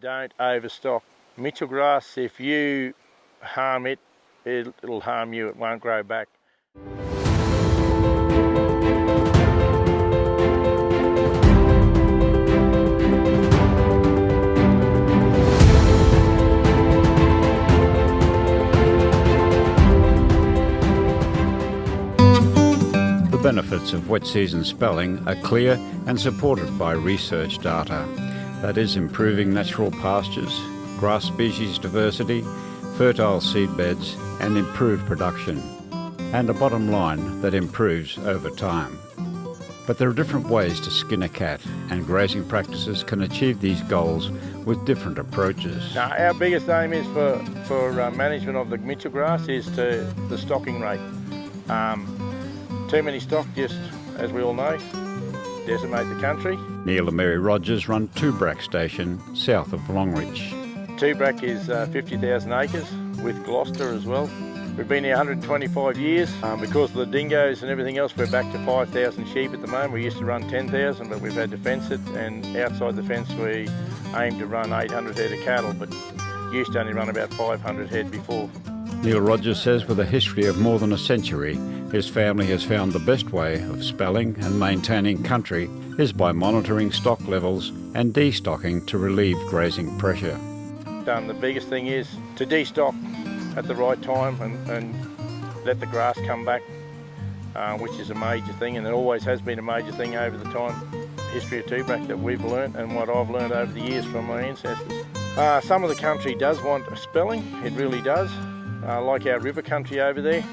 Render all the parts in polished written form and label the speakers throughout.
Speaker 1: Don't overstock. Mitchell grass, if you harm it, it'll harm you, it won't grow back.
Speaker 2: The benefits of wet season spelling are clear and supported by research data. That is, improving natural pastures, grass species diversity, fertile seed beds and improved production. And a bottom line that improves over time. But there are different ways to skin a cat, and grazing practices can achieve these goals with different approaches.
Speaker 1: Now, our biggest aim is for management of the Mitchell grass is the stocking rate. Too many stock, just as we all know, decimate the country.
Speaker 2: Neil and Mary Rogers run Toobrack station south of Longreach.
Speaker 1: Toobrack is 50,000 acres with Gloucester as well. We've been here 125 years. Because of the dingoes and everything else, we're back to 5,000 sheep at the moment. We used to run 10,000, but we've had to fence it, and outside the fence we aim to run 800 head of cattle, but used to only run about 500 head before.
Speaker 2: Neil Rogers says with a history of more than a century, his family has found the best way of spelling and maintaining country is by monitoring stock levels and destocking to relieve grazing pressure.
Speaker 1: The biggest thing is to destock at the right time and let the grass come back, which is a major thing, and it always has been a major thing over the history of Toobrack that we've learnt and what I've learnt over the years from my ancestors. Some of the country does want a spelling, it really does. Like our river country over there,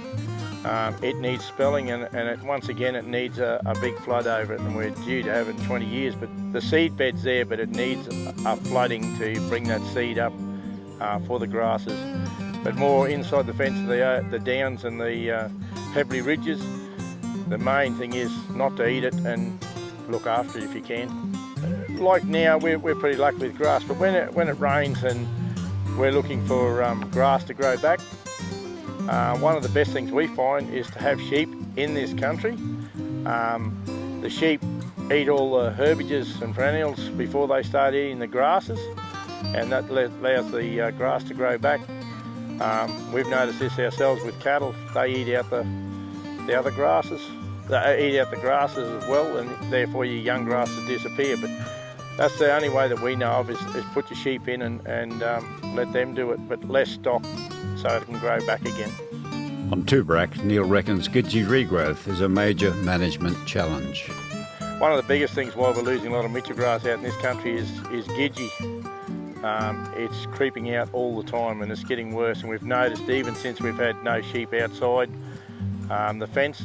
Speaker 1: it needs spelling, and once again it needs a big flood over it, and we're due to have it in 20 years. But the seed bed's there, but it needs a flooding to bring that seed up for the grasses. But more inside the fence, the downs and the pebbly ridges, the main thing is not to eat it and look after it if you can. Like now, we're pretty lucky with grass, but when it rains and we're looking for grass to grow back, one of the best things we find is to have sheep in this country. The sheep eat all the herbages and perennials before they start eating the grasses, and that allows the grass to grow back. We've noticed this ourselves with cattle. They eat out the other grasses. They eat out the grasses as well, and therefore your young grasses disappear. But that's the only way that we know of is put your sheep in and let them do it, but less stock so it can grow back again.
Speaker 2: On Toobrack, Neil reckons gidgee regrowth is a major management challenge.
Speaker 1: One of the biggest things why we're losing a lot of Mitchell grass out in this country is gidgee. It's creeping out all the time and it's getting worse, and we've noticed even since we've had no sheep outside the fence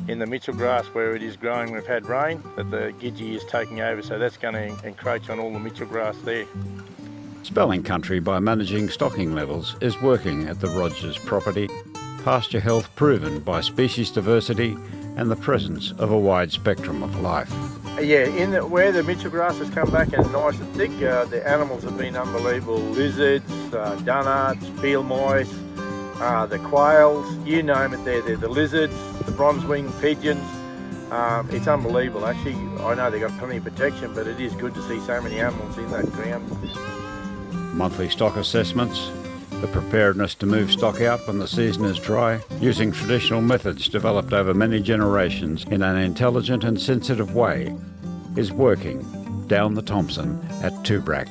Speaker 1: in the Mitchell grass where it is growing, we've had rain, that the gidgee is taking over, so that's going to encroach on all the Mitchell grass there.
Speaker 2: Spelling country by managing stocking levels is working at the Rogers property. Pasture health proven by species diversity and the presence of a wide spectrum of life.
Speaker 1: Yeah, where the Mitchell grass has come back and nice and thick, the animals have been unbelievable. Lizards, dunnarts, field mice, the quails, you name it, they're the lizards, the bronze-winged pigeons. It's unbelievable actually. I know they've got plenty of protection, but it is good to see so many animals in that ground.
Speaker 2: Monthly stock assessments, the preparedness to move stock out when the season is dry, using traditional methods developed over many generations in an intelligent and sensitive way, is working down the Thompson at Toobrack.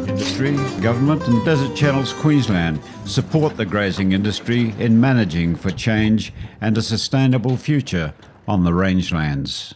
Speaker 2: Industry, government and Desert Channels Queensland support the grazing industry in managing for change and a sustainable future on the rangelands.